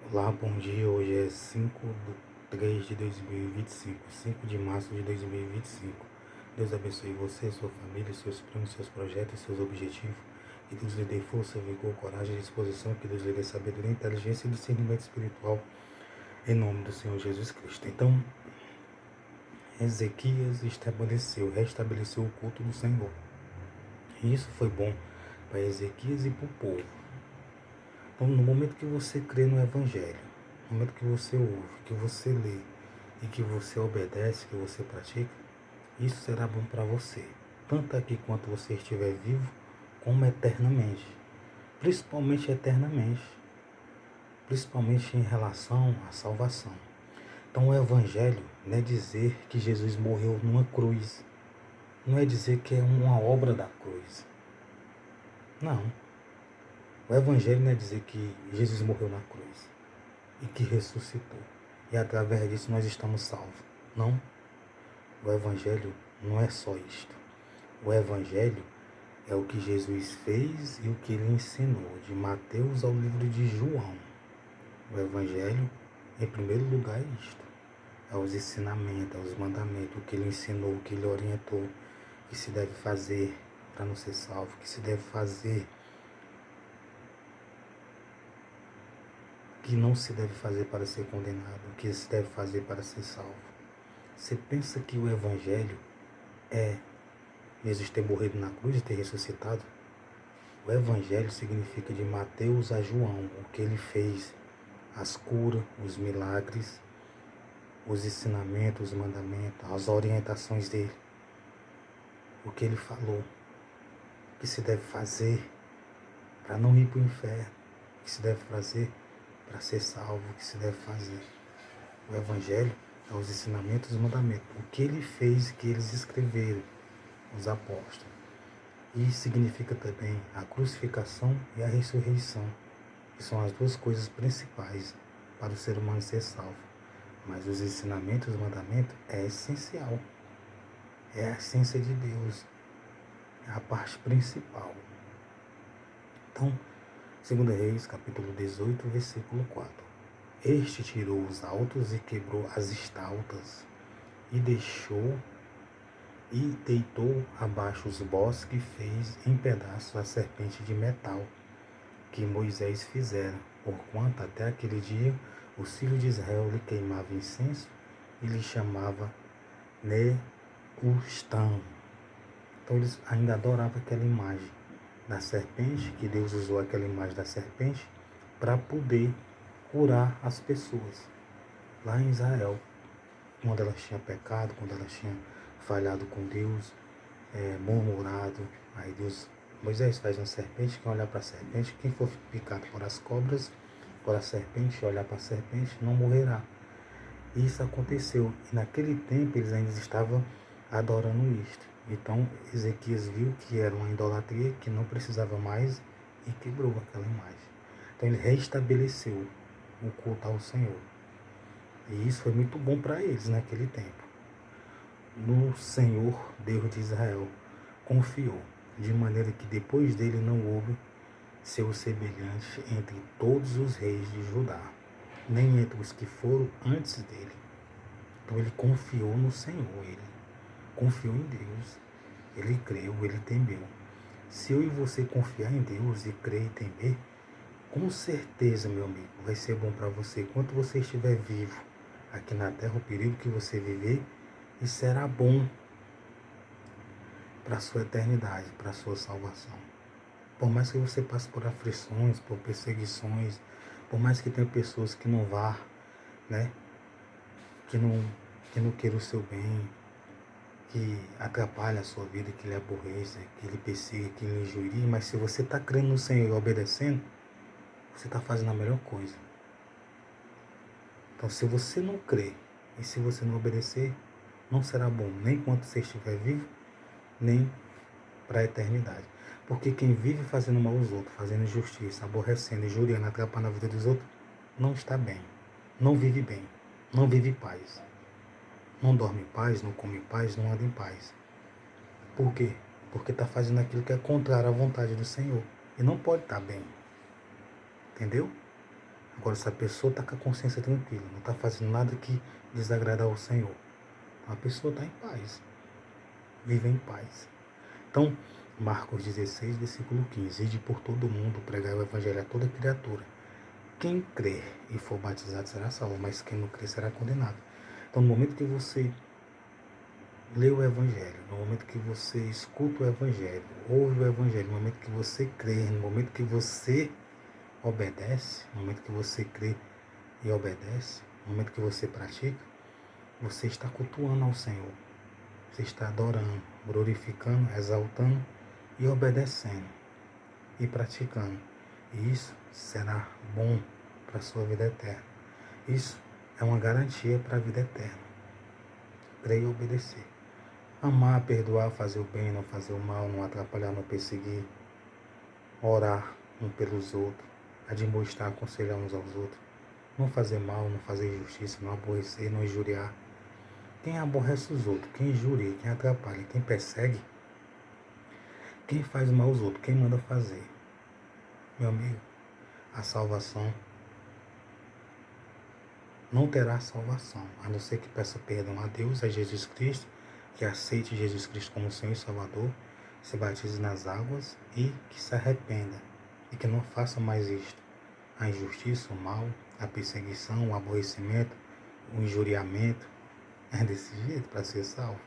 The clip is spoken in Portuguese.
Olá, bom dia. Hoje é 5/3/2025, 5 de março de 2025. Deus abençoe você, sua família, seus planos, seus projetos, seus objetivos. Que Deus lhe dê força, vigor, coragem e disposição. Que Deus lhe dê sabedoria, inteligência e discernimento espiritual. Em nome do Senhor Jesus Cristo. Então, Ezequias restabeleceu o culto do Senhor. E isso foi bom para Ezequias e para o povo. Então, no momento que você crê no Evangelho, no momento que você ouve, que você lê e que você obedece, que você pratica, isso será bom para você, tanto aqui quanto você estiver vivo, como eternamente, principalmente eternamente, principalmente em relação à salvação. Então, o Evangelho não é dizer que Jesus morreu numa cruz, não é dizer que é uma obra da cruz. Não. O Evangelho não é dizer que Jesus morreu na cruz e que ressuscitou. E através disso nós estamos salvos. Não. O Evangelho não é só isto. O Evangelho é o que Jesus fez e o que ele ensinou, de Mateus ao livro de João. O Evangelho, em primeiro lugar, é isto. É os ensinamentos, é os mandamentos, o que ele ensinou, o que ele orientou, o que se deve fazer para não ser salvo, o que se deve fazer, o que não se deve fazer para ser condenado, o que se deve fazer para ser salvo. Você pensa que o Evangelho é Jesus ter morrido na cruz e ter ressuscitado? O Evangelho significa de Mateus a João, o que ele fez, as curas, os milagres, os ensinamentos, os mandamentos, as orientações dele, o que ele falou, o que se deve fazer para não ir para o inferno, o que se deve fazer para ser salvo, o que se deve fazer. O Evangelho é os ensinamentos e os mandamentos, o que ele fez, que eles escreveram, os apóstolos. E significa também a crucificação e a ressurreição, que são as duas coisas principais para o ser humano ser salvo. Mas os ensinamentos e os mandamentos é essencial. É a essência de Deus. É a parte principal. Então, 2 Reis, capítulo 18, versículo 4. Este tirou os altos e quebrou as estaltas, e deixou e deitou abaixo os bosques e fez em pedaços a serpente de metal que Moisés fizera, porquanto até aquele dia os filhos de Israel lhe queimavam incenso e lhe chamava Neustão. Então eles ainda adoravam aquela imagem da serpente, que Deus usou aquela imagem da serpente para poder curar as pessoas lá em Israel, quando elas tinham pecado, quando elas tinham falhado com Deus, murmurado. Aí Deus, Moisés faz uma serpente, quem olhar para a serpente, quem for picado por as cobras, por a serpente, olhar para a serpente, não morrerá. E isso aconteceu. E naquele tempo eles ainda estavam adorando isto. Então Ezequias viu que era uma idolatria, que não precisava mais, e quebrou aquela imagem. Então ele restabeleceu o culto ao Senhor. E isso foi muito bom para eles naquele tempo. No Senhor, Deus de Israel, confiou, de maneira que depois dele não houve seu semelhante entre todos os reis de Judá, nem entre os que foram antes dele. Então ele confiou no Senhor, ele confiou em Deus, ele creu, ele temeu. Se eu e você confiar em Deus e crer e temer, com certeza, meu amigo, vai ser bom para você. Enquanto você estiver vivo aqui na terra, o período que você viver, e será bom para a sua eternidade, para a sua salvação. Por mais que você passe por aflições, por perseguições, por mais que tenha pessoas que não vá, né, que não queira o seu bem, que atrapalhe a sua vida, que lhe aborreça, que lhe persiga, que lhe injurie, mas se você está crendo no Senhor e obedecendo, você está fazendo a melhor coisa. Então, se você não crer e se você não obedecer, não será bom, nem enquanto você estiver vivo, nem para a eternidade. Porque quem vive fazendo mal aos outros, fazendo injustiça, aborrecendo, injuriando, atrapalhando a vida dos outros, não está bem, não vive bem, não vive paz. Não dorme em paz, não come em paz, não anda em paz. Por quê? Porque está fazendo aquilo que é contrário à vontade do Senhor. E não pode estar bem. Entendeu? Agora, se a pessoa está com a consciência tranquila, não está fazendo nada que desagrada ao Senhor, a pessoa está em paz, vive em paz. Então, Marcos 16, versículo 15: Ide por todo mundo, pregai o evangelho a toda criatura. Quem crer e for batizado será salvo, mas quem não crer será condenado. Então, no momento que você lê o evangelho, no momento que você escuta o evangelho, ouve o evangelho, no momento que você crê, no momento que você obedece, no momento que você crê e obedece, no momento que você pratica, você está cultuando ao Senhor. Você está adorando, glorificando, exaltando e obedecendo e praticando. E isso será bom para a sua vida eterna. Isso é uma garantia para a vida eterna. Crer e obedecer. Amar, perdoar, fazer o bem, não fazer o mal, não atrapalhar, não perseguir. Orar um pelos outros. Admoestar, aconselhar uns aos outros. Não fazer mal, não fazer injustiça, não aborrecer, não injuriar. Quem aborrece os outros, quem injuria, quem atrapalha, quem persegue, quem faz mal aos outros, quem manda fazer. Meu amigo, a salvação não terá salvação, a não ser que peça perdão a Deus, a Jesus Cristo, que aceite Jesus Cristo como Senhor e Salvador, se batize nas águas e que se arrependa e que não faça mais isto. A injustiça, o mal, a perseguição, o aborrecimento, o injuriamento, é desse jeito para ser salvo.